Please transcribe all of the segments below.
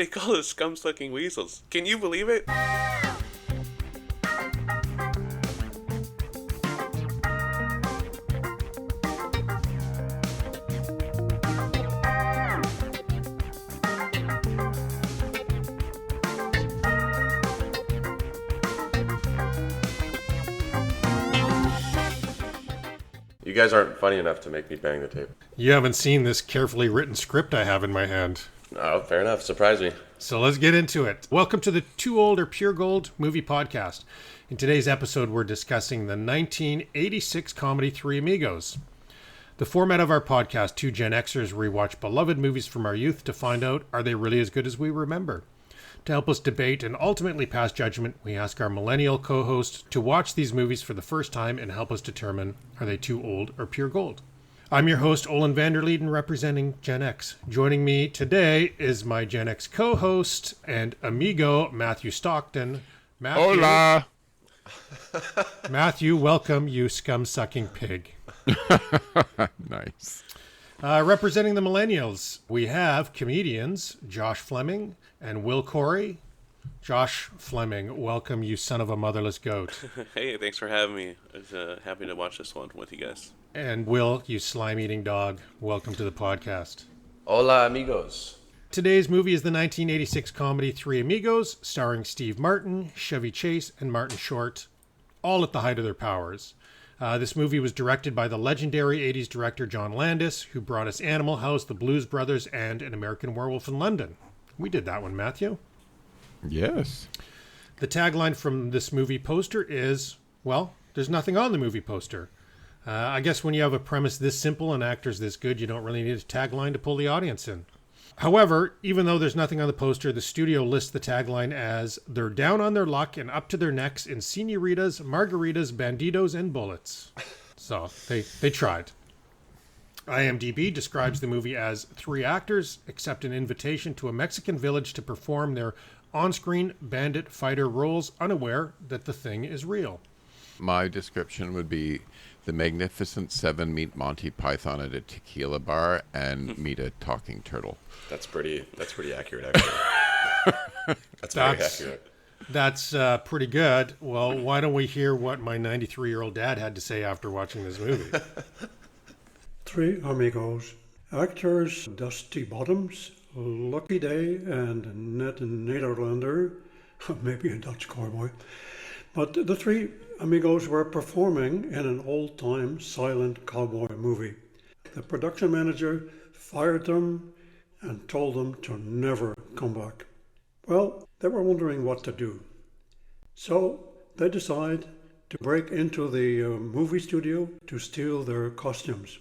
They call us scum-sucking weasels. Can you believe it? You guys aren't funny enough to make me bang the table. You haven't seen this carefully written script I have in my hand. Oh, fair enough. Surprise me. So let's get into it. Welcome to the Too Old or Pure Gold movie podcast. In today's episode, we're discussing the 1986 comedy Three Amigos. The format of our podcast, two Gen Xers rewatch beloved movies from our youth to find out, are they really as good as we remember? To help us debate and ultimately pass judgment, we ask our millennial co-host to watch these movies for the first time and help us determine, are they too old or pure gold? I'm your host, Olin Vanderleeden, representing Gen X. Joining me today is my Gen X co-host and amigo, Matthew Stockton. Matthew, hola! Matthew, welcome, you scum-sucking pig. Nice. Representing the millennials, we have comedians Josh Fleming and Will Corey. Josh Fleming, welcome, you son of a motherless goat. Hey, thanks for having me. I was happy to watch this one with you guys. And Will, you slime-eating dog, welcome to the podcast. Hola, amigos. Today's movie is the 1986 comedy Three Amigos, starring Steve Martin, Chevy Chase, and Martin Short, all at the height of their powers. This movie was directed by the legendary 80s director John Landis, who brought us Animal House, The Blues Brothers, and An American Werewolf in London. We did that one, Matthew. Yes. The tagline from this movie poster is, well, there's nothing on the movie poster. I guess when you have a premise this simple and actors this good, you don't really need a tagline to pull the audience in. However, even though there's nothing on the poster, the studio lists the tagline as, they're down on their luck and up to their necks in senoritas, margaritas, banditos, and bullets. So, they tried. IMDb describes the movie as three actors accept an invitation to a Mexican village to perform their on-screen bandit fighter roles, unaware that the thing is real. My description would be the Magnificent Seven meet Monty Python at a tequila bar and meet a talking turtle. That's pretty accurate, actually. That's very accurate. That's pretty good. Well, why don't we hear what my 93-year-old dad had to say after watching this movie? Three Amigos. Actors Dusty Bottoms, Lucky Day, and Ned Nederlander, maybe a Dutch cowboy. But the Three Amigos were performing in an old-time silent cowboy movie. The production manager fired them and told them to never come back. Well, they were wondering what to do. So they decide to break into the movie studio to steal their costumes.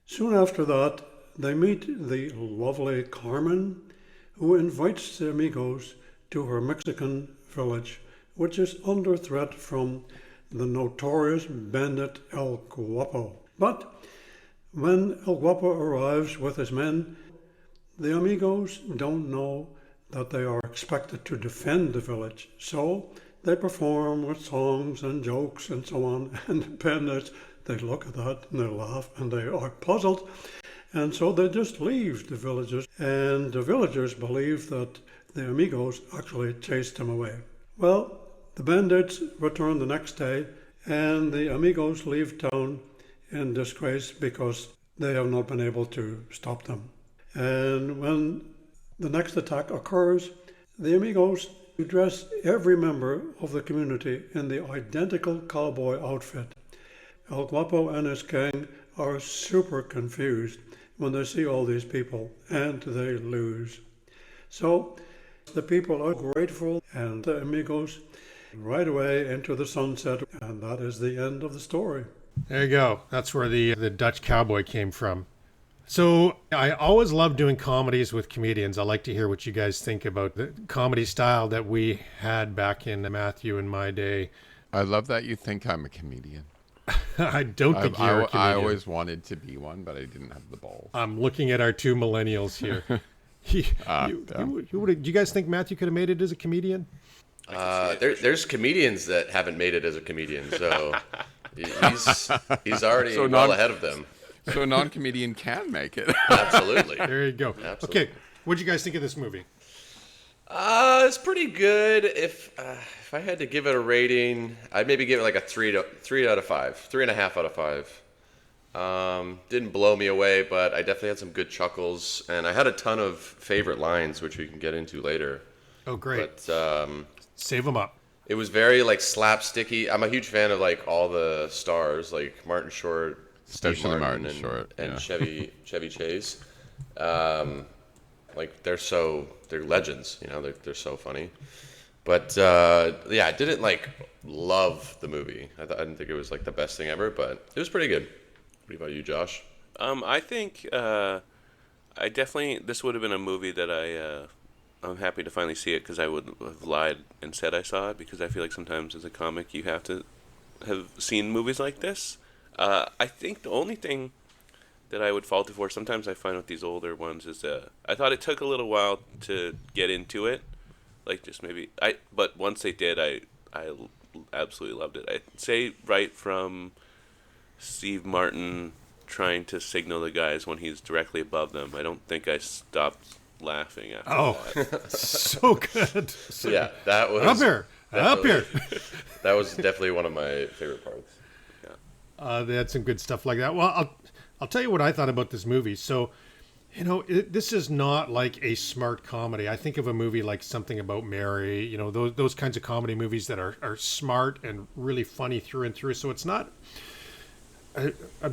Soon after that, they meet the lovely Carmen, who invites the Amigos to her Mexican village, which is under threat from the notorious bandit El Guapo. But when El Guapo arrives with his men, the Amigos don't know that they are expected to defend the village. So they perform with songs and jokes and so on, and the bandits, they look at that and they laugh and they are puzzled. And so they just leave the villagers, and the villagers believe that the Amigos actually chased them away. Well, the bandits return the next day, and the Amigos leave town in disgrace because they have not been able to stop them. And when the next attack occurs, the Amigos dress every member of the community in the identical cowboy outfit. El Guapo and his gang are super confused when they see all these people, and they lose. So the people are grateful, and the Amigos right away into the sunset, and that is the end of the story. There you go. That's where the Dutch cowboy came from. So I always love doing comedies with comedians. I like to hear what you guys think about the comedy style that we had back in Matthew and my day. I love that you think I'm a comedian. I don't think you're a comedian. I always wanted to be one, but I didn't have the balls. I'm looking at our two millennials here. Do you guys think Matthew could have made it as a comedian? There's comedians that haven't made it as a comedian, so he's already So well ahead of them. So a non-comedian can make it. Absolutely. There you go. Absolutely. Okay, what did you guys think of this movie? It's pretty good. If I had to give it a rating, I'd maybe give it like a 3 out of 5, 3.5 out of 5. Didn't blow me away, but I definitely had some good chuckles, and I had a ton of favorite lines, which we can get into later. Oh, great. But Save them up. it was very like slapsticky. I'm a huge fan of like all the stars, like Martin Short, Steve Especially Martin and, Short, and yeah. Chevy Chase. Like they're legends, you know. They're so funny. But yeah, I didn't like love the movie. I didn't think it was like the best thing ever, but it was pretty good. What about you, Josh? I think I definitely this would have been a movie that I'm happy to finally see it because I would have lied and said I saw it because I feel like sometimes as a comic you have to have seen movies like this. I think the only thing that I would fault it for sometimes I find with these older ones is I thought it took a little while to get into it, like just maybe but once they did I absolutely loved it. I'd say right from Steve Martin trying to signal the guys when he's directly above them. I don't think I stopped laughing after that. So good. So Yeah, that was up here. That was definitely one of my favorite parts. They had some good stuff like that. Well, I'll tell you what I thought about this movie. So, you know, this is not like a smart comedy. I think of a movie like Something About Mary, you know, those kinds of comedy movies that are smart and really funny through and through. So it's not a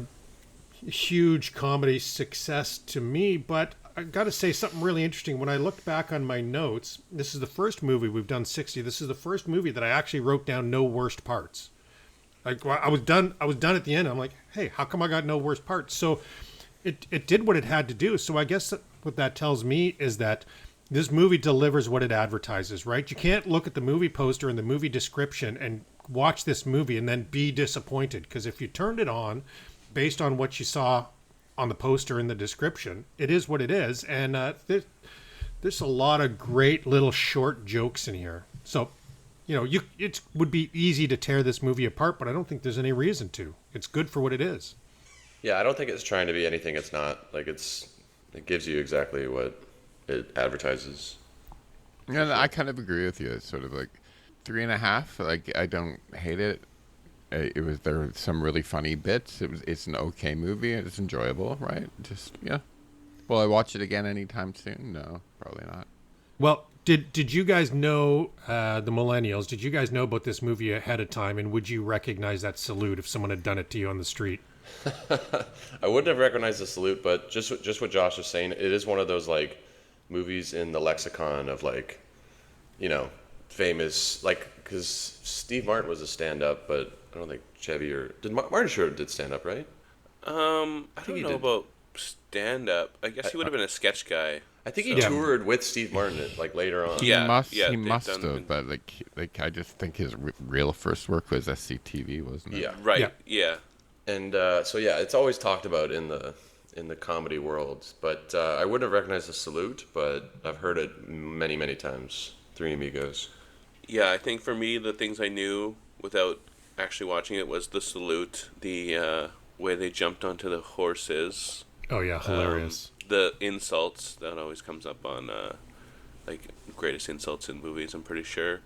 huge comedy success to me, but I got to say something really interesting. When I looked back on my notes, this is the first movie we've done 60. This is the first movie that I actually wrote down no worst parts. Like I was done at the end. I'm like, hey, how come I got no worst parts? So it did what it had to do. So I guess what that tells me is that this movie delivers what it advertises, right? You can't look at the movie poster and the movie description and watch this movie and then be disappointed. Because if you turned it on based on what you saw on the poster and the description, it is what it is. And there's a lot of great little short jokes in here. So, you know, it would be easy to tear this movie apart, but I don't think there's any reason to. It's good for what it is. Yeah, I don't think it's trying to be anything it's not. Like it gives you exactly what it advertises. Yeah, I kind of agree with you. It's sort of like 3.5. Like I don't hate it. There were some really funny bits. It's an okay movie. It's enjoyable, right? Just yeah. Will I watch it again anytime soon? No, probably not. Well, did you guys know, the millennials, did you guys know about this movie ahead of time, and would you recognize that salute if someone had done it to you on the street? I wouldn't have recognized the salute, but just what Josh was saying, it is one of those like movies in the lexicon of like, you know, famous, like, because Steve Martin was a stand-up, but I don't think Chevy Martin sure did stand-up, right? I don't know about stand-up. I guess he would have been a sketch guy. I think he toured with Steve Martin like later on. He Yeah, must they've have, done- but like I just think his real first work was SCTV, wasn't it? Yeah. Right. Yeah. And so yeah, it's always talked about in the comedy world. But I wouldn't have recognized the salute, but I've heard it many, many times. Three Amigos. Yeah, I think for me, the things I knew without actually watching it was the salute, the way they jumped onto the horses. Oh, yeah, hilarious. The insults, that always comes up on, like, greatest insults in movies, I'm pretty sure.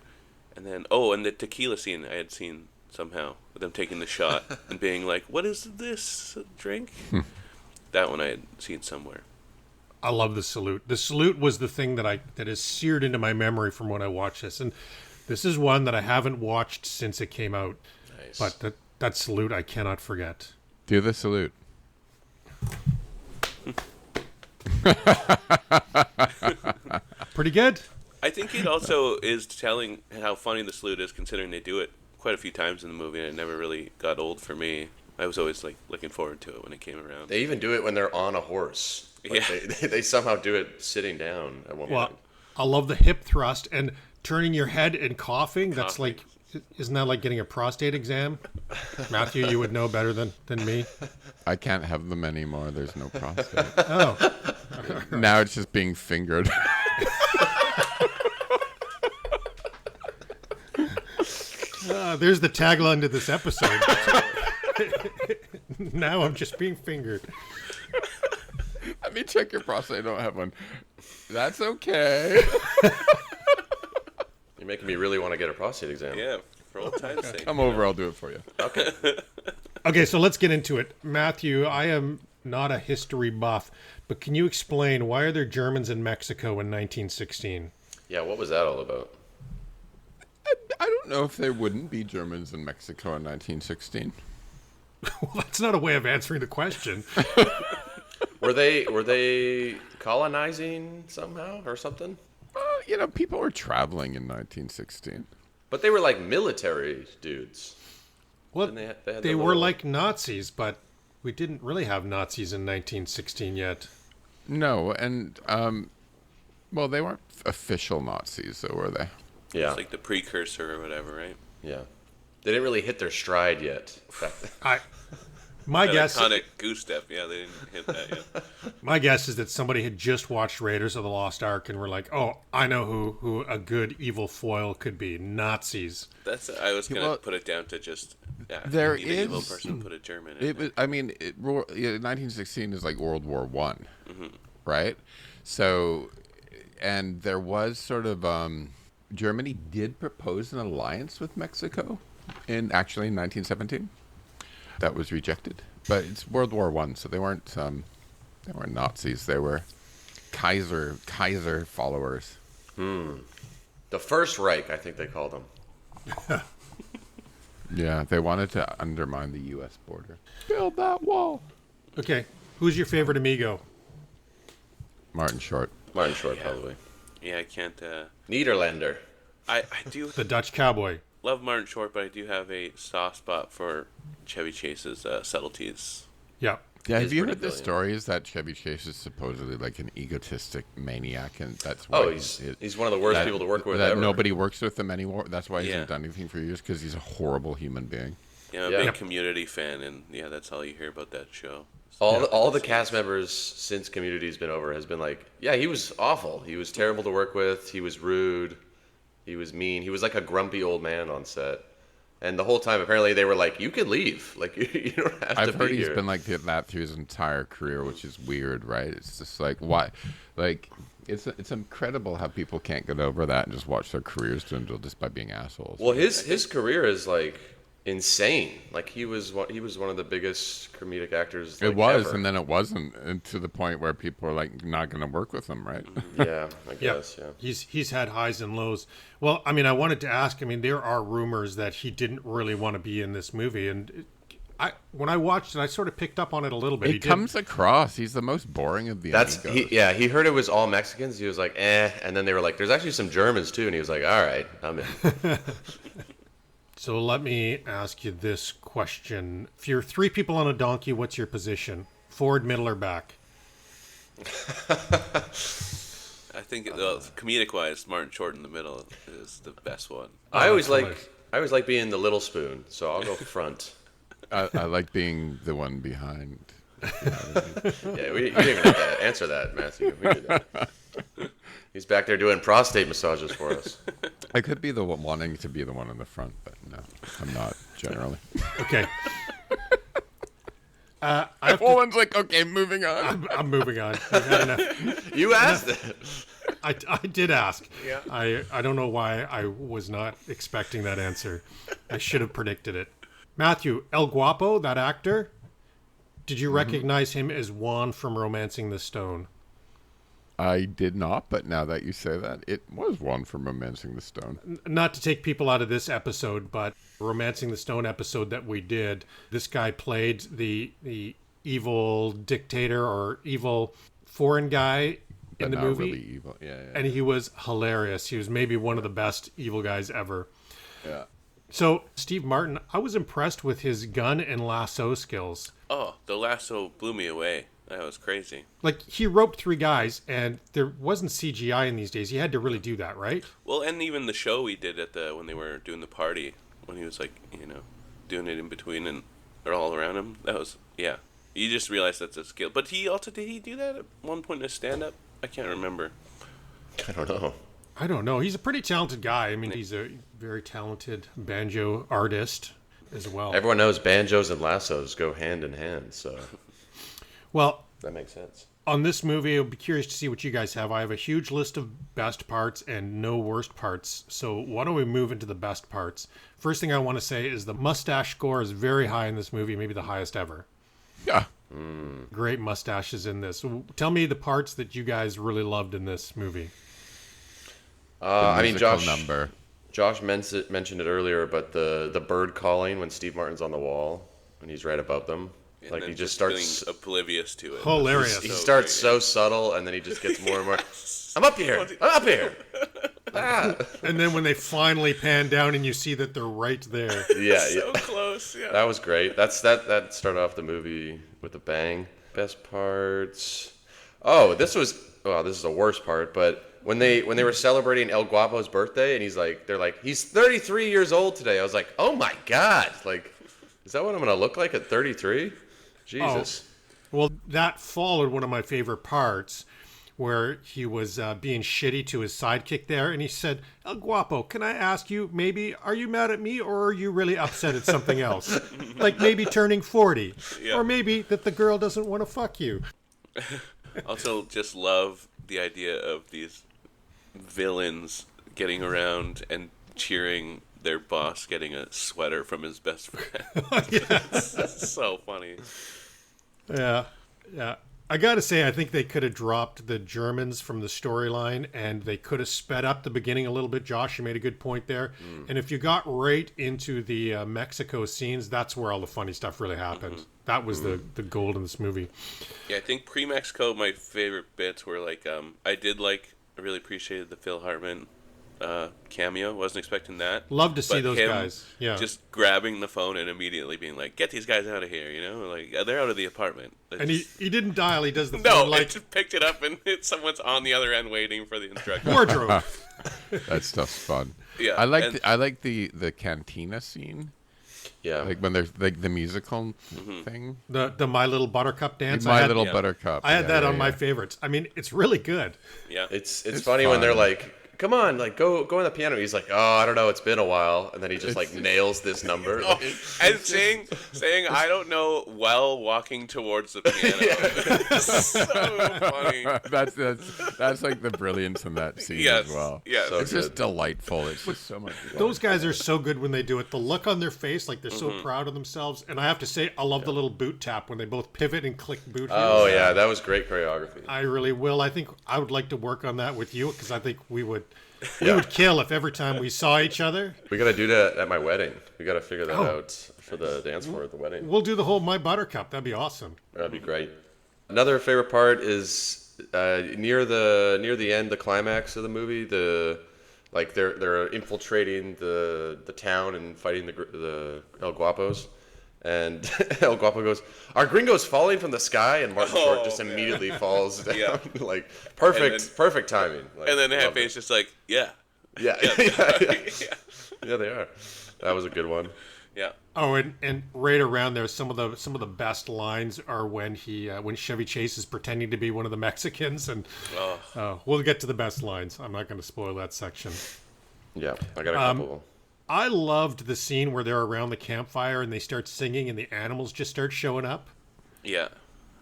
And then, and the tequila scene I had seen somehow, with them taking the shot and being like, what is this drink? That one I had seen somewhere. I love the salute. The salute was the thing that is seared into my memory from when I watched this. And this is one that I haven't watched since it came out. Nice. But that salute I cannot forget. Do the salute. Pretty good. I think it also is telling how funny the salute is, considering they do it quite a few times in the movie, and it never really got old for me. I was always like looking forward to it when it came around. They even do it when they're on a horse. Like, Yeah. they somehow do it sitting down at one point. I love the hip thrust and turning your head and coughing. That's like, isn't that like getting a prostate exam? Matthew, you would know better than me. I can't have them anymore. There's no prostate. Oh, Now it's just being fingered. there's the tagline to this episode. Now I'm just being fingered. Let me check your prostate. I don't have one. That's okay. me really want to get a prostate exam. Yeah, for old time's sake. Come over, I'll do it for you. Okay. Okay, so let's get into it. Matthew, I am not a history buff, but can you explain why are there Germans in Mexico in 1916? Yeah, what was that all about? I don't know if there wouldn't be Germans in Mexico in 1916. Well, that's not a way of answering the question. Were they colonizing somehow or something? Well, people were traveling in 1916. But they were like military dudes. Well, Didn't they had they their were little- like Nazis, but we didn't really have Nazis in 1916 yet. No, and well, they weren't official Nazis, though, were they? Yeah, It's like the precursor or whatever, right? yeah. They didn't really hit their stride yet. My That guess, iconic goose step. Yeah, they didn't hit that yet. my guess is that somebody had just watched Raiders of the Lost Ark and were like, "Oh, I know who a good evil foil could be: Nazis." I was gonna Well, put it down to just there you need an evil is- person, put a German in It was. I mean, 1916 is like World War One, right? So, and there was sort of Germany did propose an alliance with Mexico in 1917. That was rejected, but it's World War One, so they weren't Nazis. They were Kaiser followers. The First Reich, I think they called them. Yeah, they wanted to undermine the U.S. border. Build that wall. Okay, who's your favorite amigo? Martin Short. Martin Short, probably. Yeah, I can't. Niederlander. I do The Dutch cowboy. love Martin Short, but I do have a soft spot for Chevy Chase's subtleties. Yeah. Yeah, have He's you pretty heard the brilliant. stories that Chevy Chase is supposedly like an egotistic maniac, and that's why Oh, he's one of the worst people to work with that ever. nobody works with him anymore. That's why he Yeah. hasn't done anything for years, because he's a horrible human being. Yeah, I'm Yeah. a big Yep. Community fan, and yeah, that's all you hear about that show. All the cast members since Community's been over has been like, yeah, he was awful. He was terrible to work with. He was rude. He was mean. He was like a grumpy old man on set. And the whole time, apparently, they were like, "You can leave. Like, you don't have to I've heard be he's here." been like that through his entire career, which is weird, right? It's just like, why? Like, it's incredible how people can't get over that and just watch their careers dwindle just by being assholes. Well, his career is like insane. Like he was one of the biggest comedic actors. Like, it was, ever. and then it wasn't, and to the point where people are like not going to work with him, right? Yeah, I Yeah. guess. Yeah. He's had highs and lows. Well, I mean, I wanted to ask. I mean, there are rumors that he didn't really want to be in this movie, and when I watched it, I sort of picked up on it a little bit. It comes across. He's the most boring of the amigos. He heard it was all Mexicans. He was like, and then they were like, "There's actually some Germans too," and he was like, "All right, I'm in." So let me ask you this question: if you're three people on a donkey, what's your position? Forward, middle, or back? I think comedic-wise, Martin Short in the middle is the best one. I always totally. like being the little spoon, so I'll go front. I like being the one behind. Yeah, you didn't even have to answer that, Matthew. We did that. He's back there doing prostate massages for us. I could be the one wanting to be the one in the front, but no, I'm not generally. Okay. I have to, Everyone's like, okay, moving on. I'm moving on. We've had enough. You asked it. I did ask. Yeah. I don't know why I was not expecting that answer. I should have predicted it. Matthew, El Guapo, that actor, did you recognize him as Juan from Romancing the Stone? I did not, but now that you say that, it was one from Romancing the Stone. Not to take people out of this episode, but Romancing the Stone episode that we did, this guy played the evil dictator or evil foreign guy But in the not movie. really evil. Yeah, yeah. And he was hilarious. He was maybe one of the best evil guys ever. yeah. So, Steve Martin, I was impressed with his gun and lasso skills. Oh, the lasso blew me away. That was crazy. Like, he roped three guys, and there wasn't CGI in these days. He had to really do that, right? Well, and even the show we did when they were doing the party, when he was like, doing it in between and or all around him. That was, yeah. You just realize that's a skill. But did he do that at one point in his stand-up? I can't remember. I don't know. I don't know. He's a pretty talented guy. I mean, he's a very talented banjo artist as well. Everyone knows banjos and lassos go hand in hand, so Well, that makes sense. On this movie, I'll be curious to see what you guys have. I have a huge list of best parts and no worst parts. So why don't we move into the best parts? First thing I want to say is the mustache score is very high in this movie, maybe the highest ever. Yeah. Great mustaches in this. Tell me the parts that you guys really loved in this movie. I mean, Musical Josh. number. Josh mentioned it earlier, but the bird calling when Steve Martin's on the wall, when he's right above them, And like then he just starts. feeling oblivious to it. Hilarious. He So starts great. so subtle, and then he just gets more and more. I'm up here. I'm up here. Ah. And then when they finally pan down and you see that they're right there. Yeah, So yeah. close. Yeah. That was great. That started off the movie with a bang. Best parts. Oh, this is the worst part, but when they were celebrating El Guapo's birthday and they're like, he's 33 years old today. I was like, "Oh my god. Like, is that what I'm going to look like at 33?" Jesus. Well, that followed one of my favorite parts where he was being shitty to his sidekick there. And he said, El Guapo, can I ask you, maybe, are you mad at me or are you really upset at something else? Like maybe turning 40. Yeah. Or maybe that the girl doesn't want to fuck you. Also, just love the idea of these villains getting around and cheering their boss getting a sweater from his best friend. It's so funny. Yeah. Yeah. I got to say, I think they could have dropped the Germans from the storyline and they could have sped up the beginning a little bit. Josh, you made a good point there. And if you got right into the Mexico scenes, that's where all the funny stuff really happened. That was the gold in this movie. Yeah, I think pre-Mexico, my favorite bits were like, I really appreciated the Phil Hartman cameo. Wasn't expecting that. Love to see But those him guys. Yeah. just grabbing the phone and immediately being like, "Get these guys out of here!" You know, like they're out of the apartment. And he didn't dial. He does the no, phone it like just picked it up and someone's on the other end waiting for the instructions. wardrobe. That stuff's fun. Yeah, I like and- I like the cantina scene, Yeah. like when there's like the musical thing. The My Little Buttercup dance. My I had, Little yeah. Buttercup. I had Yeah, that yeah, on my yeah. favorites. I mean, it's really good. Yeah, It's It's funny when they're fun. like, "Come on, like go on the piano." He's like, "Oh, I don't know, it's been a while," and then he just like nails this number. Oh, and saying I don't know while walking towards the piano. It's so funny. that's like the brilliance in that scene Yes, as well. yes. So It's just good. delightful. It's just so much fun. Those guys are so good when they do it. The look on their face, like they're so proud of themselves. And I have to say, I love the little boot tap when they both pivot and click boot. Oh heels. yeah, that was great choreography. I really will. I think I would like to work on that with you because I think we would Yeah. would kill if every time we saw each other. We gotta do that at my wedding. We gotta figure that Oh. out for the dance floor at the wedding. We'll do the whole My Buttercup. That'd be awesome. That'd be great. Another favorite part is near the end, the climax of the movie. They're infiltrating the town and fighting the El Guapos, and El Guapo goes, "Are gringos falling from the sky?" And Martin Short just man. immediately falls down. Yeah. Like And then- perfect timing. Like, And then loved Hefe's it. just like, yeah, Yeah, yeah, they are. That was a good one. yeah. Oh, and right around there, some of the best lines are when when Chevy Chase is pretending to be one of the Mexicans, and we'll get to the best lines. I'm not going to spoil that section. Yeah, I got a couple of them. I loved the scene where they're around the campfire and they start singing and the animals just start showing up. Yeah,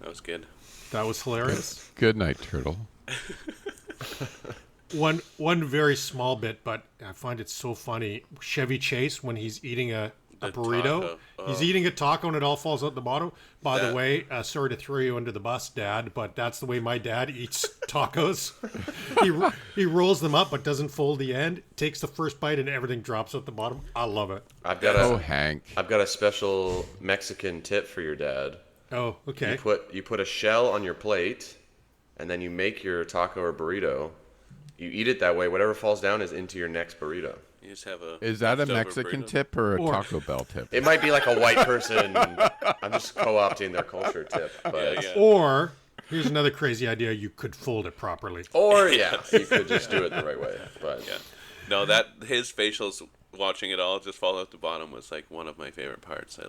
that was good. That was hilarious. Good night, turtle. One very small bit, but I find it so funny. Chevy Chase, when he's eating a The burrito, taco. he's eating a taco and it all falls out the bottom. By the That- way, sorry to throw you under the bus, Dad, but that's the way my dad eats tacos. he rolls them up but doesn't fold the end, takes the first bite and everything drops out the bottom. I love it. I've got Oh, a Hank. I've got a special Mexican tip for your dad. Oh, okay. You put a shell on your plate, and then you make your taco or burrito. You eat it that way. Whatever falls down is into your next burrito. You just have a. Is that a leftover Mexican burrito. tip or a Or- Taco Bell tip? It might be like a white person. I'm just co-opting their culture tip, but Yeah. Or here's another crazy idea: you could fold it properly. or yeah, you could just do it the right way. But Yeah. No, that his facials watching it all just fall out the bottom was like one of my favorite parts. I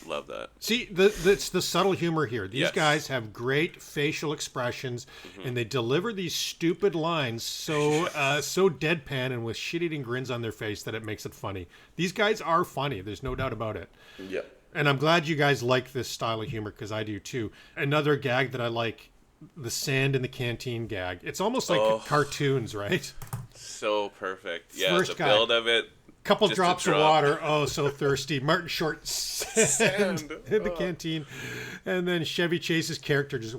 love that. See, it's the subtle humor here. These Yes. guys have great facial expressions, and they deliver these stupid lines so so deadpan and with shit-eating grins on their face that it makes it funny. These guys are funny. There's no doubt about it. yeah, And I'm glad you guys like this style of humor because I do too. Another gag that I like the sand in the canteen gag. It's almost like cartoons, right? So perfect. Yeah, First the guy. build of it. Couple Just a drops of drop. water. Oh, so thirsty. Martin Short sand Sand. in the canteen, and then Chevy Chase's character just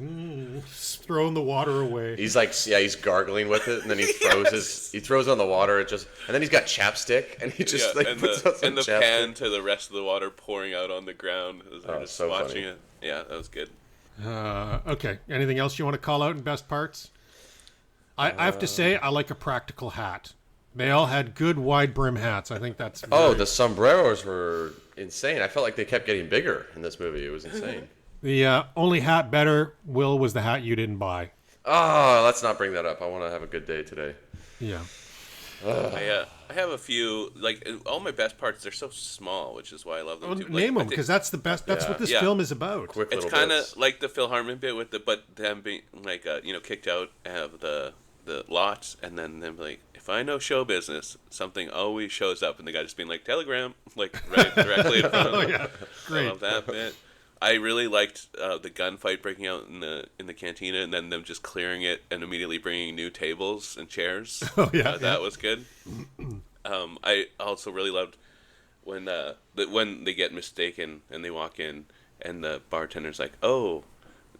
throwing the water away. He's like, he's gargling with it, and then he throws he throws on the water. And then he's got chapstick, and he just and puts on some and the chapstick. pan to the rest of the water pouring out on the ground as they're just so watching funny. it. Yeah, that was good. Okay. Anything else you want to call out in best parts? I have to say, I like a practical hat. They all had good wide brim hats. I think that's The sombreros were insane. I felt like they kept getting bigger in this movie. It was insane. the only hat better, Will, was the hat you didn't buy. Oh, let's not bring that up. I want to have a good day today. Yeah. I have a few, like, all my best parts, they're so small, which is why I love them too. Like, Name I them, think because that's the best. That's what this Yeah. film is about. Quick it's little kind bits. of like the Phil Hartman bit with but them being, like, kicked out of the lots, and then them like, if I know show business, something always shows up, and the guy just being like, telegram, like, right directly in front of Oh them. yeah, I great. love that bit. I really liked the gunfight breaking out in the cantina, and then them just clearing it and immediately bringing new tables and chairs. Oh yeah, That was good. I also really loved when when they get mistaken and they walk in, and the bartender's like, "Oh,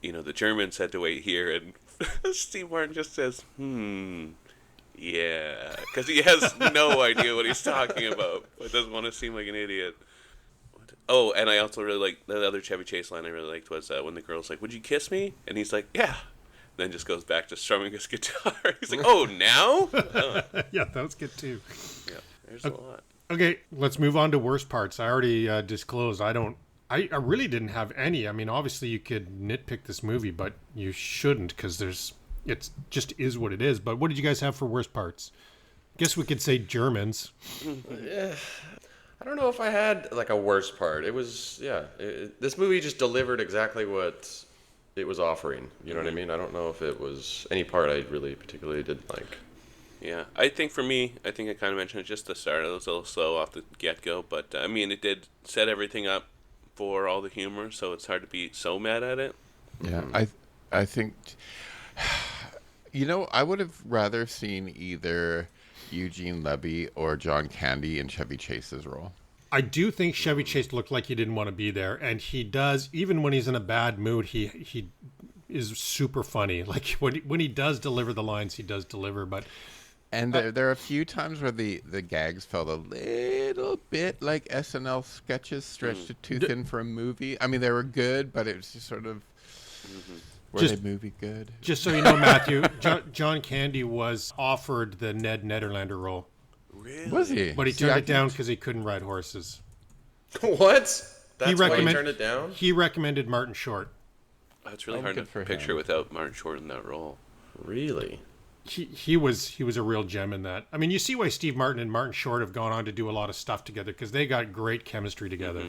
the German said to wait here," and Steve Martin just says, yeah, because he has no idea what he's talking about, but doesn't want to seem like an idiot. Oh, and I also really like the other Chevy Chase line I really liked was when the girl's like, "Would you kiss me?" And he's like, "Yeah." Then just goes back to strumming his guitar. He's like, "Oh, now?" Oh, Yeah, that was good too. yeah, there's a lot. Okay, let's move on to worst parts. I already disclosed. I really didn't have any. I mean, obviously you could nitpick this movie, but you shouldn't because it just is what it is. But what did you guys have for worst parts? Guess we could say Germans. I don't know if I had like a worst part. It was this movie just delivered exactly what it was offering. You know what I mean? I don't know if it was any part I really particularly didn't like. Yeah, I think for me, I think I kind of mentioned it just the start. It was a little slow off the get-go, but I mean, it did set everything up for all the humor, so it's hard to be so mad at it. Yeah, I think, I would have rather seen either Eugene Levy or John Candy in Chevy Chase's role. I do think Chevy Chase looked like he didn't want to be there, and he does. Even when he's in a bad mood, he is super funny. Like when he does deliver the lines, he does deliver. But And there are a few times where the gags felt a little bit like SNL sketches stretched too thin for a movie. I mean, they were good, but it was just sort of, were they movie good? just so you know, Matthew, John Candy was offered the Ned Nederlander role, Really? Was he? but he turned it down because he couldn't ride horses. What? That's why you recommend- turned it down? He recommended Martin Short. Oh, it's really Oh, hard to good for picture him. without Martin Short in that role. Really? He was a real gem in that. I mean, you see why Steve Martin and Martin Short have gone on to do a lot of stuff together because they got great chemistry together.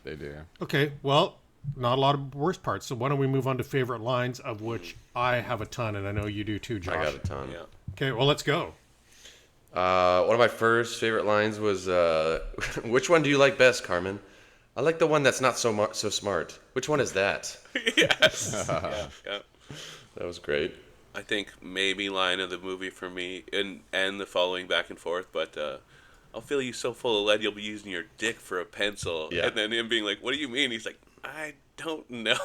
They do. Okay, well, not a lot of worst parts. So why don't we move on to favorite lines, of which I have a ton, and I know you do too, Josh. I got a ton. Yeah. Okay, well, let's go. One of my first favorite lines was, "Which one do you like best, Carmen?" "I like the one that's not so smart." "Which one is that?" Yes. yeah. That was great. I think maybe line of the movie for me, and the following back and forth, but I'll fill you so full of lead you'll be using your dick for a pencil. Yeah. And then him being like, "What do you mean?" He's like, "I don't know."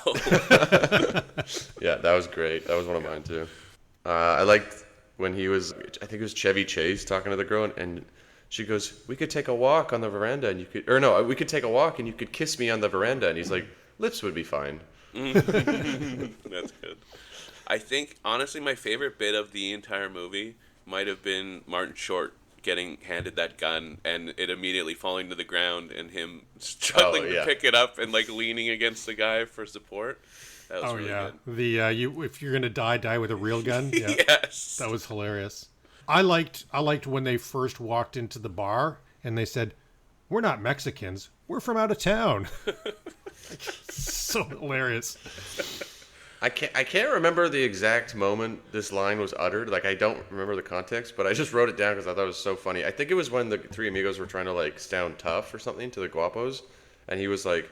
Yeah, that was great. That was one of mine too. I liked when he was, I think it was Chevy Chase talking to the girl, and she goes, "We could take a walk on the veranda, and you could, or no, we could take a walk and you could kiss me on the veranda." And he's like, "Lips would be fine." That's good. I think, honestly, my favorite bit of the entire movie might have been Martin Short getting handed that gun and it immediately falling to the ground and him struggling to pick it up and like leaning against the guy for support. That was really good. The if you're gonna die with a real gun. Yeah, Yes. that was hilarious. I liked when they first walked into the bar and they said, "We're not Mexicans. We're from out of town." So hilarious. I can't remember the exact moment this line was uttered. Like, I don't remember the context, but I just wrote it down because I thought it was so funny. I think it was when the Three Amigos were trying to like sound tough or something to the Guapos, and he was like,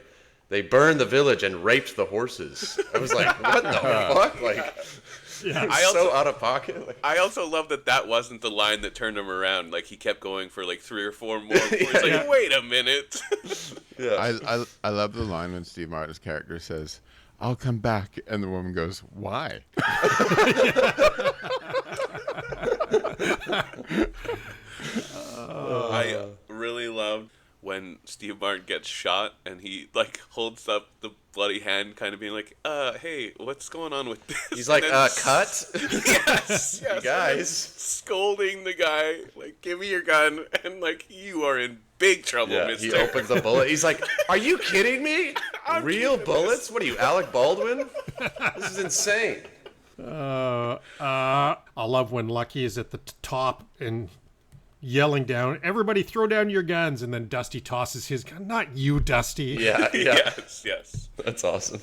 they burned the village and raped the horses. I was like, what the fuck? Like, so out of pocket. Like, I also love that wasn't the line that turned him around. Like, he kept going for like 3 or 4 more. He's like, wait a minute. I love the line when Steve Martin's character says, "I'll come back," and the woman goes, "Why?" I really loved when Steve Martin gets shot and he like holds up the bloody hand, kind of being like, hey, what's going on with this?" he's like, cut. Yes, You guys. scolding the guy, like, give me your gun, and like, you are in big trouble, Yeah, mister. he opens the bullet. He's like, are you kidding me? Real bullets? What are you, Alec Baldwin? This is insane. I love when Lucky is at the top and yelling down, "Everybody throw down your guns," and then Dusty tosses his gun. Not you, Dusty. Yeah. Yes. That's awesome.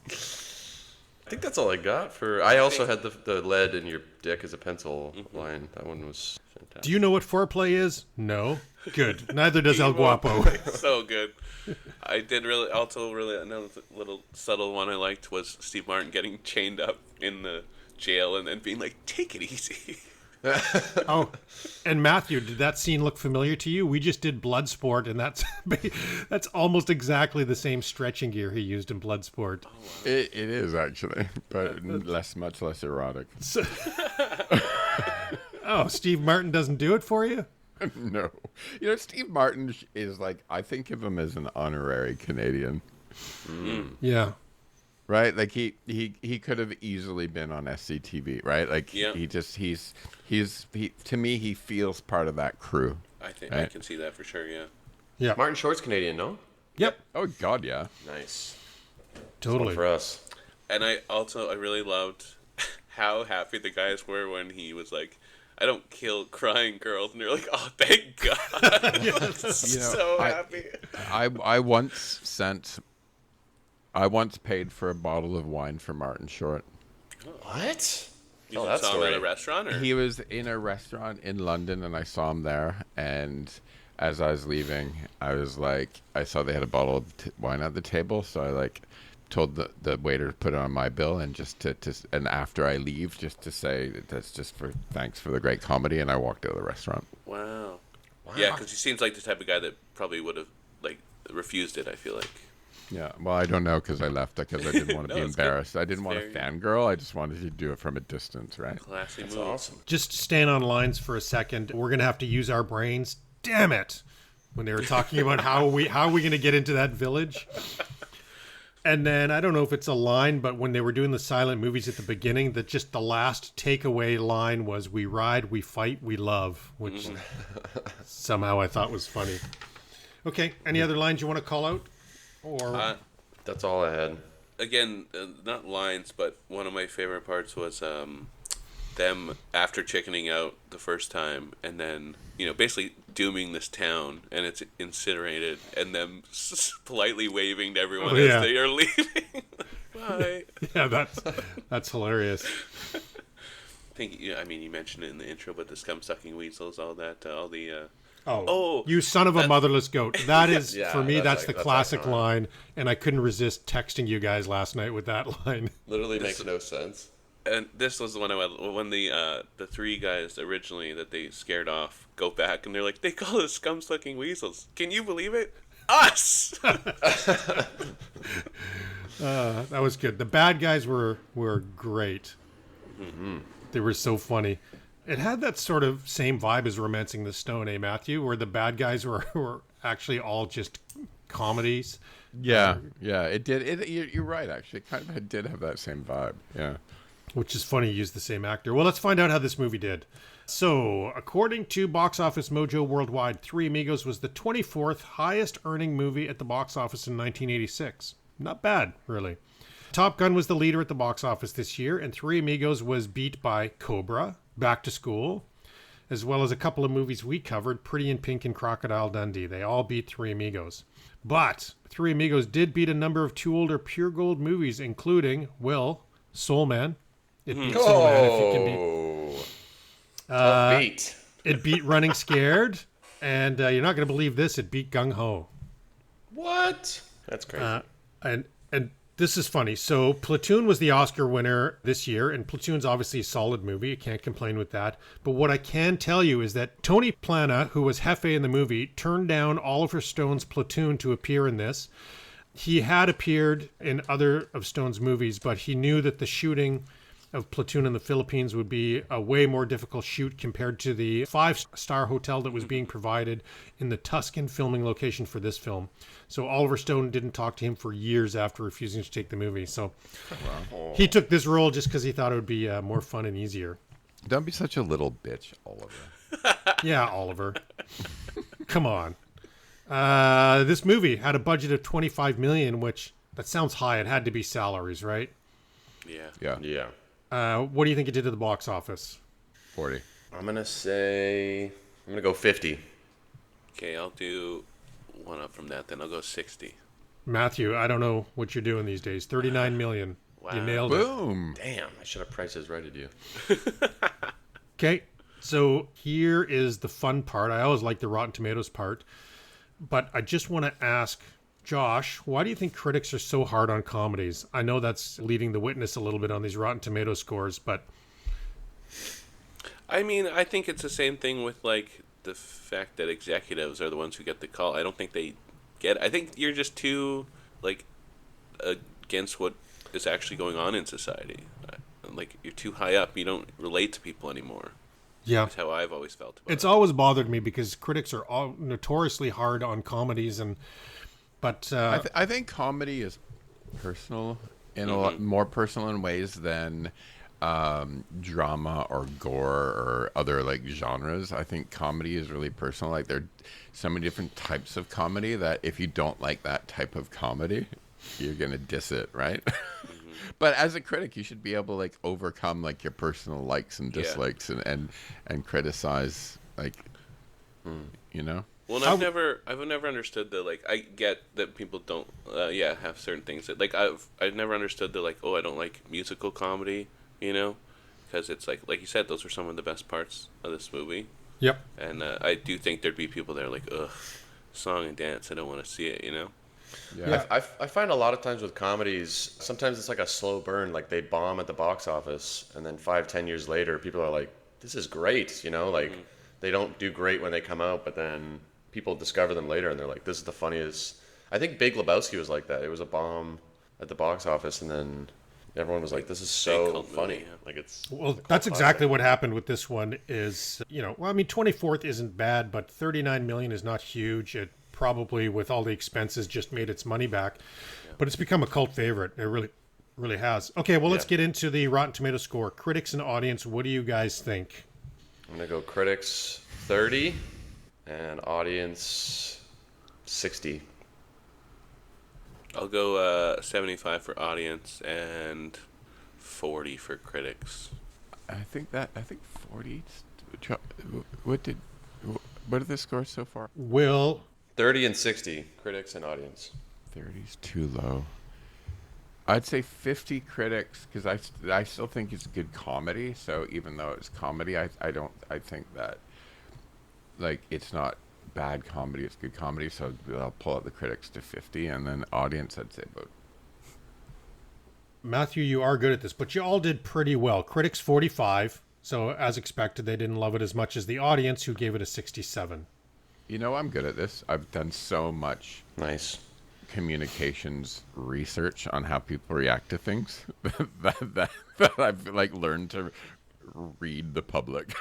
I think that's all I got for. I also had the lead in your dick as a pencil line. That one was fantastic. Do you know what foreplay is? No. Good. Neither does El Guapo. So good. I did really, another little subtle one I liked was Steve Martin getting chained up in the jail and then being like, "Take it easy." Oh, and Matthew, did that scene look familiar to you? We just did Bloodsport, and that's almost exactly the same stretching gear he used in Bloodsport. It is actually, but much less erotic. Oh, Steve Martin doesn't do it for you? No, Steve Martin is like, I think of him as an honorary Canadian. Yeah. Right, like he could have easily been on SCTV, right? Like he's to me he feels part of that crew. I think right? I can see that for sure. Yeah. Martin Short's Canadian, no? Yep. Oh God, yeah. Nice. Totally. One for us. And I really loved how happy the guys were when he was like, "I don't kill crying girls," and they're like, "Oh, thank God!" So happy. I once paid for a bottle of wine for Martin Short. What? You that saw him story. at a restaurant, or He was in a restaurant in London, and I saw him there. And as I was leaving, I was like, I saw they had a bottle of wine at the table, so I like told the waiter to put it on my bill, and just to and after I leave, just to say that's just for thanks for the great comedy, and I walked out of the restaurant. Wow. Yeah, because he seems like the type of guy that probably would have like refused it. I feel like. Yeah, well, I don't know because I left because I didn't want to No, be it's good. embarrassed. I didn't It's want to very- fangirl. I just wanted to do it from a distance, right? Classy That's move. awesome. Just stand on lines for a second. We're going to have to use our brains. Damn it. When they were talking about how are we going to get into that village. And then I don't know if it's a line, but when they were doing the silent movies at the beginning, that just the last takeaway line was, "We ride, we fight, we love," which somehow I thought was funny. Okay, any other lines you want to call out? Or That's all I had. Again, not lines, but one of my favorite parts was them after chickening out the first time, and then basically dooming this town, and it's incinerated, and them politely waving to everyone as they are leaving. Bye. yeah, that's hilarious. I think you mentioned it in the intro, but the scum sucking weasels, all that, all the. Oh, you son of a motherless goat. That is, Yeah, for me, that's the that's classic iconic. line, and I couldn't resist texting you guys last night with that line. Literally makes no sense. And this was the one when the 3 guys originally that they scared off go back, and they're like, "They call us scum sucking weasels. Can you believe it? Us!" That was good. The bad guys were great. Mm-hmm. They were so funny. It had that sort of same vibe as Romancing the Stone, Matthew? Where the bad guys were actually all just comedies. Yeah, it did. You're right, actually. It kind of did have that same vibe. Yeah. Which is funny, you use the same actor. Well, let's find out how this movie did. So, according to Box Office Mojo Worldwide, Three Amigos was the 24th highest earning movie at the box office in 1986. Not bad, really. Top Gun was the leader at the box office this year, and Three Amigos was beat by Cobra, Back to School, as well as a couple of movies we covered, Pretty in Pink and Crocodile Dundee. They all beat Three Amigos. But Three Amigos did beat a number of two older Pure Gold movies, including, Soul Man. It beat Soul Man, if you can beat. Tough beat. It beat Running Scared, and you're not going to believe this, it beat Gung Ho. What? That's crazy. And this is funny. So Platoon was the Oscar winner this year, and Platoon's obviously a solid movie. You can't complain with that. But what I can tell you is that Tony Plana, who was Hefe in the movie, turned down Oliver Stone's Platoon to appear in this. He had appeared in other of Stone's movies, but he knew that the shooting of Platoon in the Philippines would be a way more difficult shoot compared to the 5-star hotel that was being provided in the Tuscan filming location for this film. So Oliver Stone didn't talk to him for years after refusing to take the movie. So he took this role just because he thought it would be more fun and easier. Don't be such a little bitch, Oliver. Yeah, Oliver. Come on. This movie had a budget of $25 million, which that sounds high. It had to be salaries, right? Yeah. What do you think it did to the box office? 40. I'm gonna go 50. Okay, I'll do one up from that. Then I'll go 60. Matthew, I don't know what you're doing these days. 39 million. Wow. You nailed it. Boom. Damn, I should have prices righted you. Okay, so here is the fun part. I always like the Rotten Tomatoes part, but I just want to ask Josh, why do you think critics are so hard on comedies? I know that's leading the witness a little bit on these Rotten Tomato scores, but I mean, I think it's the same thing with like the fact that executives are the ones who get the call. I don't think they get. I think you're just too like against what is actually going on in society. Like you're too high up. You don't relate to people anymore. yeah, That's how I've always felt about it's it. always bothered me because critics are all notoriously hard on comedies, but I think comedy is personal in a lot more personal in ways than drama or gore or other like genres. I think comedy is really personal. Like there are so many different types of comedy that if you don't like that type of comedy, you're gonna diss it, right? But as a critic, you should be able to like overcome like your personal likes and dislikes and criticize like you know. Well, and I've never understood the like. I get that people don't, have certain things that like I've never understood the like. Oh, I don't like musical comedy, because it's like you said, those are some of the best parts of this movie. yep. And I do think there'd be people that are like, ugh, song and dance. I don't want to see it. Yeah. I find a lot of times with comedies, sometimes it's like a slow burn. Like they bomb at the box office, and then 5-10 years later, people are like, "This is great," Like they don't do great when they come out, but then people discover them later, and they're like, "This is the funniest." I think Big Lebowski was like that. It was a bomb at the box office, and then everyone was like, "This is so cult funny." movie, yeah. Like it's Well, that's exactly what happened with this one is, 24th isn't bad, but 39 million is not huge. It probably, with all the expenses, just made its money back. Yeah. But it's become a cult favorite. It really, really has. Okay, well, let's get into the Rotten Tomato score. Critics and audience, what do you guys think? I'm gonna go critics 30 and audience 60. I'll go 75 for audience and 40 for critics. I think 40. What are the scores so far? Will 30 and 60, critics and audience. 30's too low. I'd say 50 critics because I still think it's good comedy. So even though it's comedy, I think that like it's not bad comedy, it's good comedy. So I'll pull out the critics to 50, and then audience I'd say about. Matthew, you are good at this, but you all did pretty well. Critics 45, so as expected, they didn't love it as much as the audience, who gave it a 67. I'm good at this. I've done so much Nice. communications research on how people react to things that I've like learned to read the public.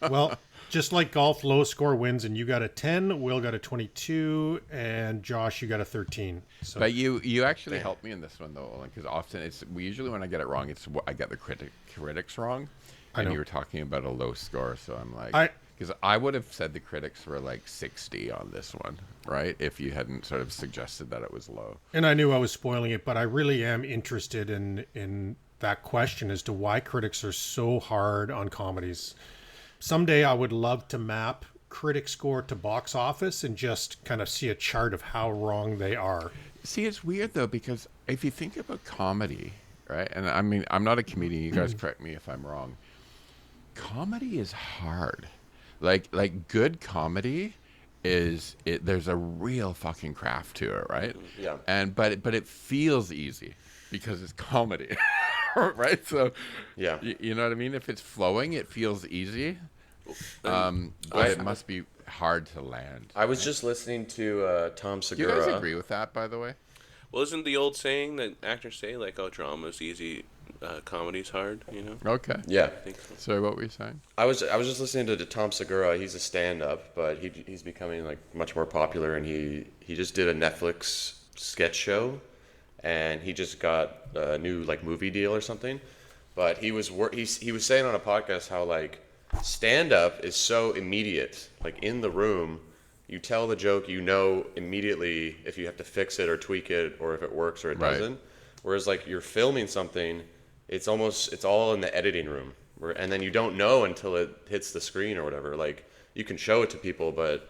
Well, just like golf, lowest score wins, and you got a 10, Will got a 22, and Josh, you got a 13. So But you actually helped me in this one though, because often usually when I get it wrong, I get the critics wrong, and know. you were talking about a low score, so I'm like, because I would have said the critics were like 60 on this one, right? If you hadn't sort of suggested that it was low. And I knew I was spoiling it, but I really am interested in that question as to why critics are so hard on comedies. Someday I would love to map critic score to box office and just kind of see a chart of how wrong they are. See, it's weird though, because if you think about comedy, right? And I mean, I'm not a comedian. You guys correct me if I'm wrong. Comedy is hard. Like good comedy there's a real fucking craft to it, right? Yeah. But it feels easy because it's comedy, right? So Yeah. you know what I mean. If it's flowing, it feels easy, but it must be hard to land. I was just listening to Tom Do you guys Segura. agree with that, by the way? Well, isn't the old saying that actors say, like, oh, drama's easy, comedy's hard, you know? Okay. Yeah. I think so. Sorry, what were you saying? I was just listening to Tom Segura. He's a stand-up, but he's becoming like much more popular, and he just did a Netflix sketch show, and he just got a new like movie deal or something. But he was saying on a podcast how like stand-up is so immediate, like in the room. You tell the joke, you know immediately if you have to fix it or tweak it or if it works or it Right. doesn't. Whereas like you're filming something, it's all in the editing room, and then you don't know until it hits the screen or whatever. Like you can show it to people, but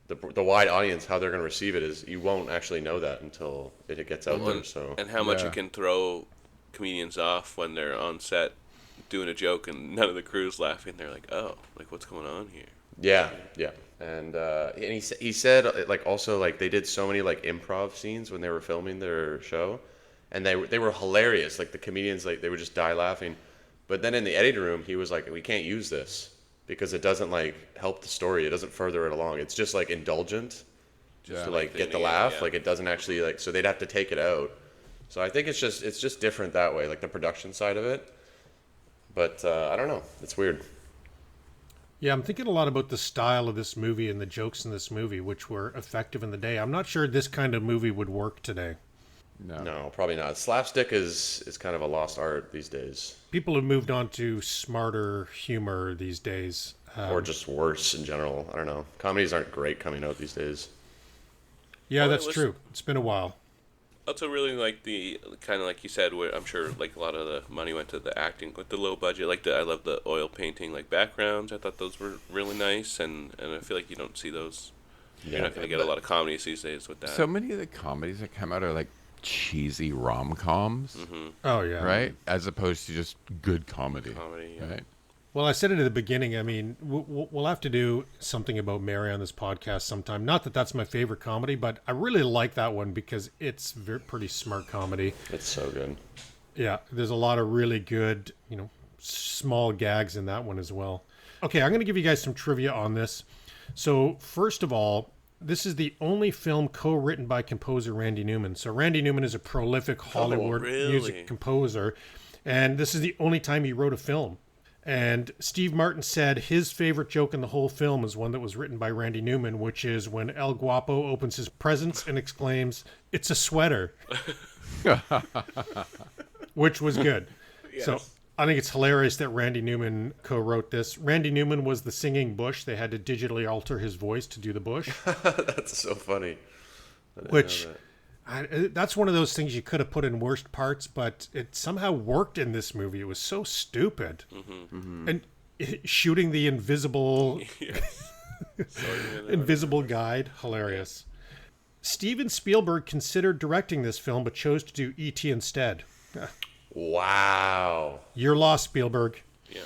the wide audience, how they're going to receive it is you won't actually know that until it gets out there. So And how much Yeah. it can throw comedians off when they're on set doing a joke and none of the crew's laughing. They're like, oh, like, what's going on here? yeah. And he said like also like they did so many like improv scenes when they were filming their show, and they were hilarious. Like the comedians, like they would just die laughing. But then in the editing room, he was like, we can't use this because it doesn't like help the story. It doesn't further it along. It's just like indulgent Yeah. to like get the Lengthening it, laugh. yeah. Like it doesn't actually like, so they'd have to take it out. So I think it's just different that way, like the production side of it. But I don't know. It's weird. Yeah, I'm thinking a lot about the style of this movie and the jokes in this movie, which were effective in the day. I'm not sure this kind of movie would work today. No, probably not. Slapstick is kind of a lost art these days, People have moved on to smarter humor these days. or just worse in general. I don't know. Comedies aren't great coming out these days. Yeah, Well, that's it was- true. It's been a while. Also, really like the kind of like you said, where I'm sure like a lot of the money went to the acting with the low budget. Like I love the oil painting like backgrounds. I thought those were really nice, and I feel like you don't see those. You're not going to get a lot of comedies these days with that. So many of the comedies that come out are like cheesy rom-coms, Oh, yeah. right? As opposed to just good comedy, Comedy, yeah. right? Well, I said it at the beginning. I mean, we'll have to do something about Mary on this podcast sometime. Not that that's my favorite comedy, but I really like that one because it's pretty smart comedy. It's so good. Yeah, there's a lot of really good, small gags in that one as well. Okay, I'm going to give you guys some trivia on this. So, first of all, this is the only film co-written by composer Randy Newman. So, Randy Newman is a prolific Hollywood really? music composer, and this is the only time he wrote a film. And Steve Martin said his favorite joke in the whole film is one that was written by Randy Newman, which is when El Guapo opens his presents and exclaims, "It's a sweater," which was good. So I think it's hilarious that Randy Newman co-wrote this. Randy Newman was the singing Bush. They had to digitally alter his voice to do the Bush, That's so funny. which that's one of those things you could have put in worst parts, but it somehow worked in this movie. It was so stupid. And shooting the invisible invisible guide, hilarious. Steven Spielberg considered directing this film, but chose to do E.T. instead. Wow. Your loss, Spielberg. Yeah.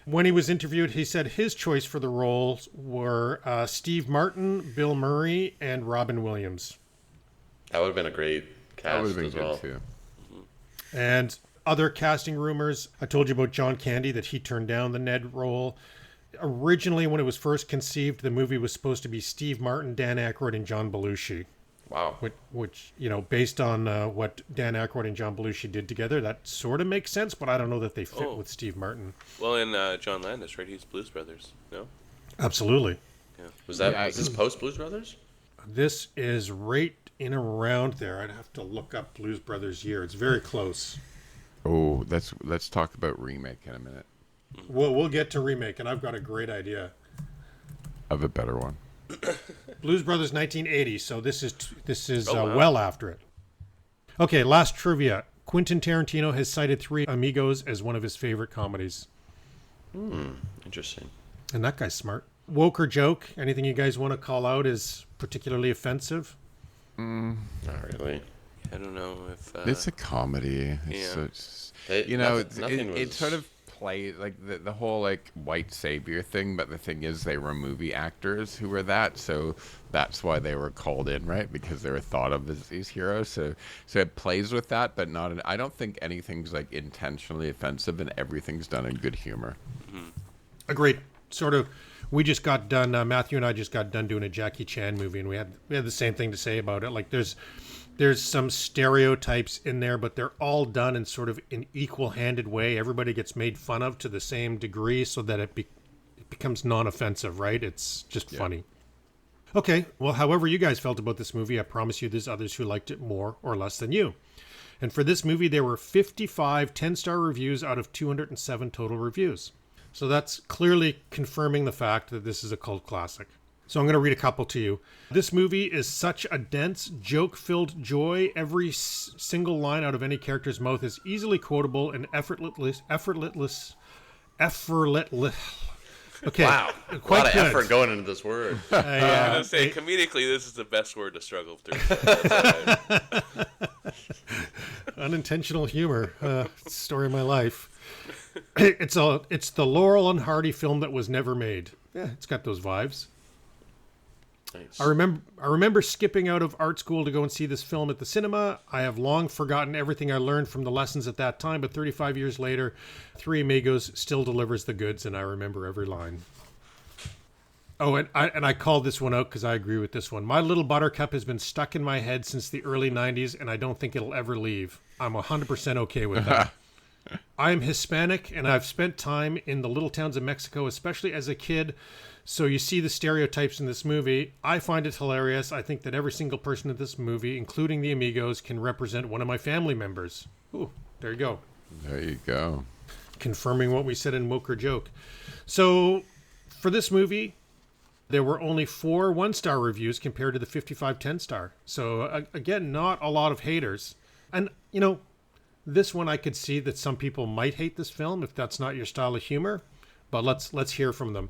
When he was interviewed, he said his choice for the roles were Steve Martin, Bill Murray, and Robin Williams. That would have been a great That would cast have been as good well. too. And other casting rumors. I told you about John Candy, that he turned down the Ned role. Originally, when it was first conceived, the movie was supposed to be Steve Martin, Dan Aykroyd, and John Belushi. Wow. Which based on what Dan Aykroyd and John Belushi did together, that sort of makes sense, but I don't know that they fit with Steve Martin. Well, and John Landis, right? He's Blues Brothers. No. Absolutely. Was that Yeah, was this post Blues Brothers? This is right in around there. I'd have to look up Blues Brothers year. It's very close. Oh, let's talk about remake in a minute. We'll get to remake, and I've got a great idea. I have a better one. Blues Brothers 1980, so this is wow. well after it. Okay, last trivia. Quentin Tarantino has cited Three Amigos as one of his favorite comedies. Interesting. And that guy's smart. Woke or joke? Anything you guys want to call out as particularly offensive? Not really. I don't know if. It's a comedy. Yeah. So it's, They- you know, nothing it was- sort of play like the whole like white savior thing, but the thing is they were movie actors who were that, so that's why they were called in, right? Because they were thought of as these heroes. So it plays with that, but not. I don't think anything's like intentionally offensive, and everything's done in good humor. Agreed. Sort of. We just got done. Matthew and I just got done doing a Jackie Chan movie, and we had the same thing to say about it. Like there's some stereotypes in there, but they're all done in sort of an equal-handed way. Everybody gets made fun of to the same degree, so that it becomes non-offensive, right? It's just funny. Okay, well, however you guys felt about this movie, I promise you there's others who liked it more or less than you. And for this movie, there were 55 10-star reviews out of 207 total reviews. So that's clearly confirming the fact that this is a cult classic. So I'm going to read a couple to you. This movie is such a dense, joke-filled joy. Every single line out of any character's mouth is easily quotable and effortless. Okay. Wow. Quite a lot of good. effort going into this word. I'm gonna say comedically, this is the best word to struggle through. Unintentional humor. Story of my life. It's the Laurel and Hardy film that was never made. Yeah, it's got those vibes. Nice. I remember skipping out of art school to go and see this film at the cinema. I have long forgotten everything I learned from the lessons at that time, but 35 years later, Three Amigos still delivers the goods, and I remember every line. Oh, and I called this one out because I agree with this one. My Little Buttercup has been stuck in my head since the early 90s, and I don't think it'll ever leave. I'm 100% okay with that. I am Hispanic, and I've spent time in the little towns of Mexico, especially as a kid. So you see the stereotypes in this movie. I find it hilarious. I think that every single person in this movie, including the Amigos, can represent one of my family members. Ooh, there you go. There you go. Confirming what we said in Woke or Joke. So for this movie, there were only 4 1-star reviews compared to the 55 10-star. So again, not a lot of haters. And, this one I could see that some people might hate this film if that's not your style of humor. But let's hear from them.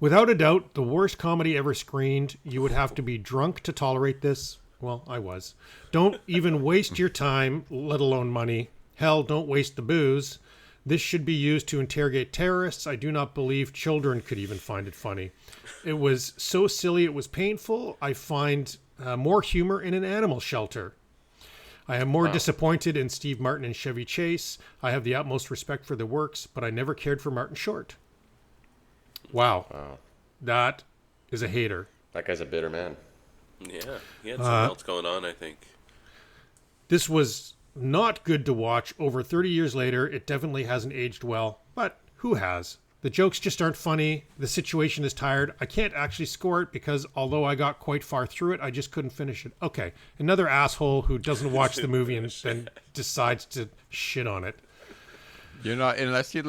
Without a doubt, the worst comedy ever screened. You would have to be drunk to tolerate this. Well, I was. Don't even waste your time, let alone money. Hell, don't waste the booze. This should be used to interrogate terrorists. I do not believe children could even find it funny. It was so silly it was painful. I find more humor in an animal shelter. I am more disappointed in Steve Martin and Chevy Chase. I have the utmost respect for their works, but I never cared for Martin Short. Wow. That is a hater. That guy's a bitter man. Yeah, he had something else going on, I think. This was not good to watch. Over 30 years later, it definitely hasn't aged well. But who has? The jokes just aren't funny. The situation is tired. I can't actually score it because although I got quite far through it, I just couldn't finish it. Okay, another asshole who doesn't watch the movie and then decides to shit on it. You're not, unless you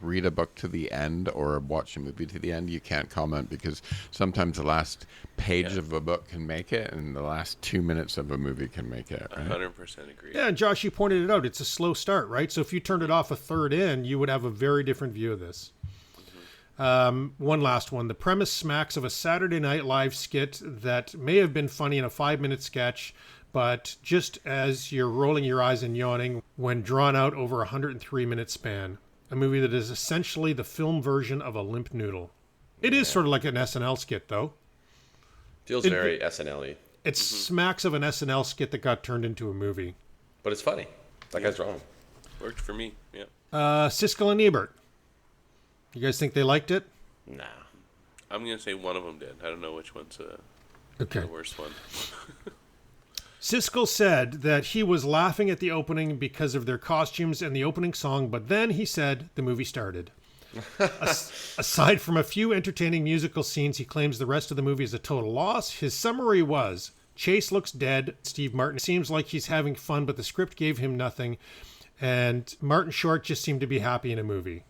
read a book to the end or watch a movie to the end, you can't comment because sometimes the last page of a book can make it and the last 2 minutes of a movie can make it, right? 100% agree. Yeah, and Josh, you pointed it out. It's a slow start, right? So if you turned it off a third in, you would have a very different view of this. One last one. The premise smacks of a Saturday Night Live skit that may have been funny in a 5-minute sketch, but just as you're rolling your eyes and yawning when drawn out over a 103-minute span. A movie that is essentially the film version of a limp noodle. It is sort of like an SNL skit, though. Feels very SNL-y. It smacks of an SNL skit that got turned into a movie. But it's funny. That guy's wrong. Worked for me, yeah. Siskel and Ebert. You guys think they liked it? Nah. I'm going to say one of them did. I don't know which one's Okay. the worst one. Siskel said that he was laughing at the opening because of their costumes and the opening song, but then he said the movie started. Aside from a few entertaining musical scenes, he claims the rest of the movie is a total loss. His summary was, Chase looks dead. Steve Martin seems like he's having fun, but the script gave him nothing. And Martin Short just seemed to be happy in a movie.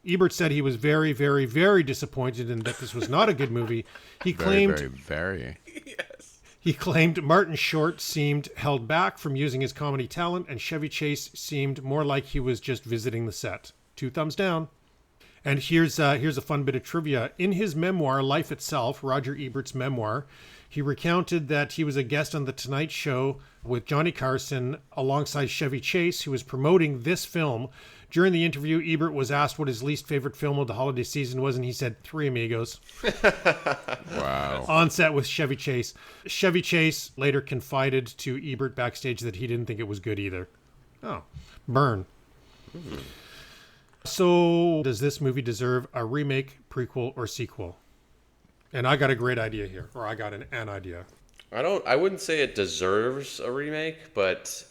Ebert said he was very, very, very disappointed in that this was not a good movie. He claimed... Very. Yes. He claimed Martin Short seemed held back from using his comedy talent, and Chevy Chase seemed more like he was just visiting the set. 2 thumbs down. And here's a fun bit of trivia. In his memoir, Life Itself, Roger Ebert's memoir, He recounted that he was a guest on The Tonight Show with Johnny Carson alongside Chevy Chase, who was promoting this film. During the interview, Ebert was asked what his least favorite film of the holiday season was, and he said Three Amigos. Wow. On set with Chevy Chase. Chevy Chase later confided to Ebert backstage that he didn't think it was good either. Oh, burn. So, does this movie deserve a remake, prequel, or sequel? And I got a great idea here, or I got an idea. I wouldn't say it deserves a remake, but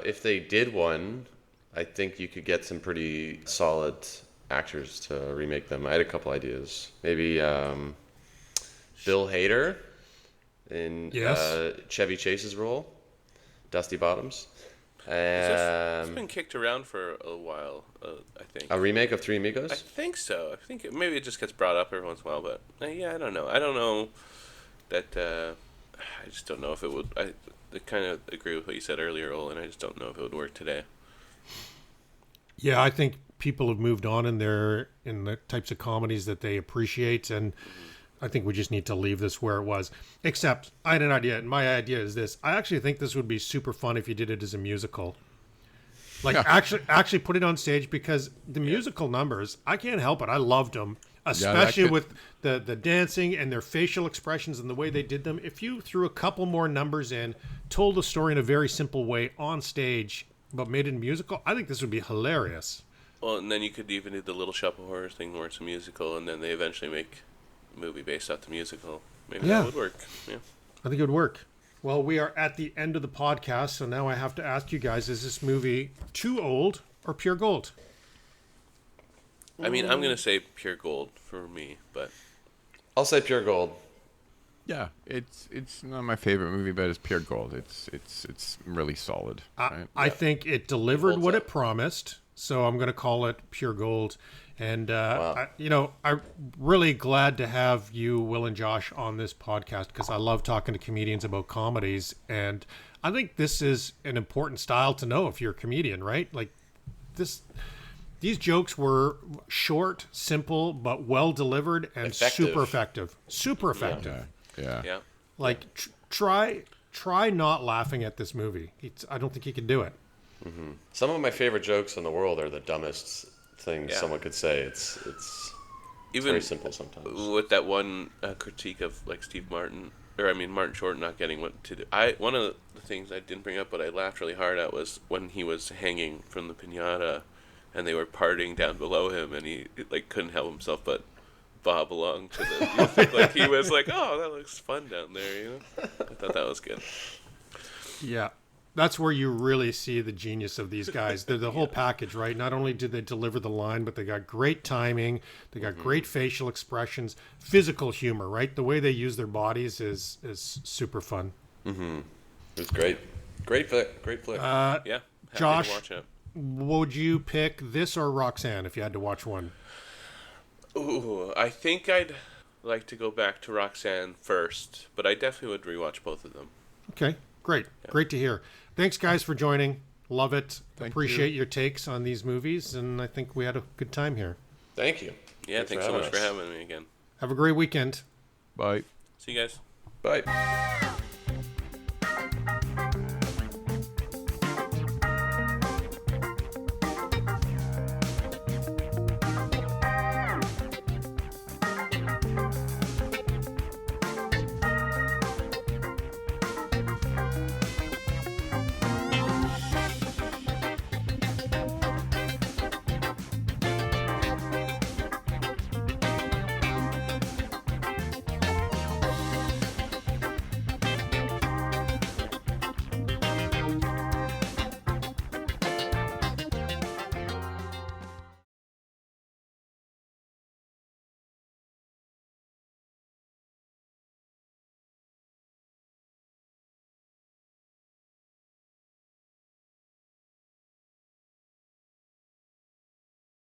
if they did one, I think you could get some pretty solid actors to remake them. I had a couple ideas. Maybe Bill Hader in Chevy Chase's role, Dusty Bottoms. It's been kicked around for a while, I think. A remake of Three Amigos? I think so. I think maybe it just gets brought up every once in a while, but yeah, I don't know. I don't know that. I just don't know if it would. I kind of agree with what you said earlier, Olin. I just don't know if it would work today. Yeah, I think people have moved on in the types of comedies that they appreciate, and I think we just need to leave this where it was. Except, I had an idea, and my idea is this. I actually think this would be super fun if you did it as a musical. Like, actually put it on stage, because the musical numbers, I can't help it. I loved them, especially with the dancing and their facial expressions and the way they did them. If you threw a couple more numbers in, told the story in a very simple way on stage, but made it musical, I think this would be hilarious. Well, and then you could even do the Little Shop of Horrors thing where it's a musical, and then they eventually make a movie based off the musical. Maybe that would work. Yeah, I think it would work. Well, we are at the end of the podcast, so now I have to ask you guys, is this movie too old or pure gold? I mean, I'm going to say pure gold for me, but... I'll say pure gold. Yeah, it's not my favorite movie, but it's pure gold. It's really solid. Right? I think it delivered what it promised, so I'm going to call it pure gold. And, I'm really glad to have you, Will and Josh, on this podcast, because I love talking to comedians about comedies. And I think this is an important style to know if you're a comedian, right? Like, these jokes were short, simple, but well delivered and super effective. Super effective. Yeah. Like, try not laughing at this movie. I don't think you can do it. Mm-hmm. Some of my favorite jokes in the world are the dumbest thing someone could say. It's even very simple sometimes. With that one critique of like Martin Short not getting what to do. One of the things I didn't bring up, but I laughed really hard at, was when he was hanging from the piñata, and they were partying down below him, and he like couldn't help himself but bob along to the music. Like he was like, "Oh, that looks fun down there," you know. I thought that was good. Yeah. That's where you really see the genius of these guys. They're the whole package, right? Not only did they deliver the line, but they got great timing. They got great facial expressions, physical humor, right? The way they use their bodies is super fun. Mm-hmm. It was great. Great flick. Yeah. Happy Josh, to watch it. Would you pick this or Roxanne if you had to watch one? Ooh, I think I'd like to go back to Roxanne first, but I definitely would rewatch both of them. Okay, great. Yeah. Great to hear. Thanks, guys, for joining. Love it. Appreciate your takes on these movies, and I think we had a good time here. Thank you. Yeah, thanks so much for having me again. Have a great weekend. Bye. See you guys. Bye.